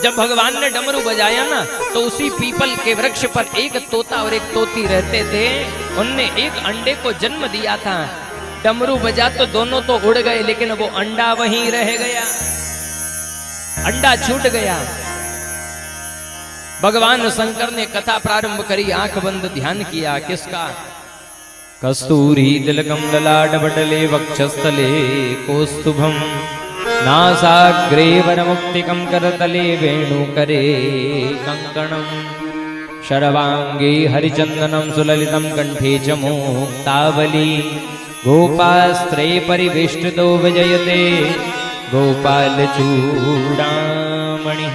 जब भगवान ने डमरू बजाया ना तो उसी पीपल के वृक्ष पर एक तोता और एक तोती रहते थे। उनने एक अंडे को जन्म दिया था। डमरू बजा तो दोनों तो उड़ गए, लेकिन वो अंडा वहीं रह गया, अंडा छूट गया। भगवान शंकर ने कथा प्रारंभ करी, आंख बंद ध्यान किया। किसका? कस्तूरी तिलकम ललाटपटले वक्षस्थले कौस्तुभम नासाग्रे वरमुक्तिकं करतले वेणुकरे कंकणं शर्वांगे हरिचंदनं सुललितं कंठे च मुक्तावली गोपास्त्रे परिवेष्टितो विजयते गोपाल चूड़ामणि।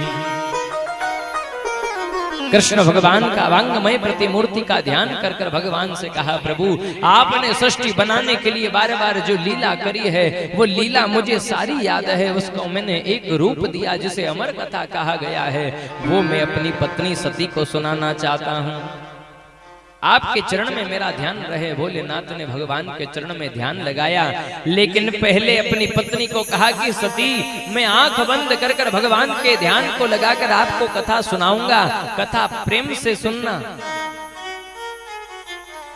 कृष्ण भगवान का वांगमय प्रतिमूर्ति का ध्यान कर कर भगवान से कहा, प्रभु आपने सृष्टि बनाने के लिए बार बार जो लीला करी है वो लीला मुझे सारी याद है। उसको मैंने एक रूप दिया जिसे अमर कथा कहा गया है, वो मैं अपनी पत्नी सती को सुनाना चाहता हूँ। आपके चरण में मेरा ध्यान रहे। भोलेनाथ ने भगवान के चरण में ध्यान लगाया, लेकिन पहले अपनी पत्नी को कहा कि सती मैं आंख बंद कर कर भगवान के ध्यान को लगाकर आपको कथा सुनाऊंगा। कथा प्रेम से सुनना,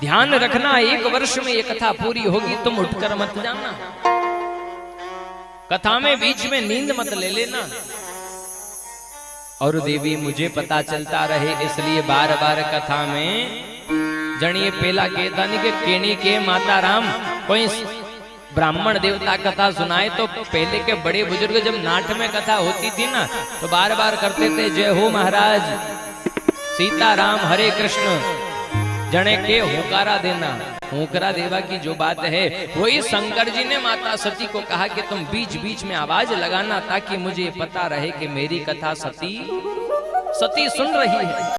ध्यान रखना। 1 वर्ष में ये कथा पूरी होगी, तुम उठकर मत जाना। कथा में बीच में नींद मत ले लेना। और देवी मुझे पता चलता रहे इसलिए बार बार कथा में जनिए पेला केतानी के केनी के माता राम कोई ब्राह्मण देवता कथा सुनाए तो पहले के बड़े बुजुर्ग जब नाट में कथा होती थी ना तो बार बार करते थे, जय हो महाराज सीताराम हरे कृष्ण, जने के हुकारा देना। हुकरा देवा की जो बात है वही शंकर जी ने माता सती को कहा कि तुम बीच बीच में आवाज लगाना ताकि मुझे पता रहे कि मेरी कथा सती सुन रही है।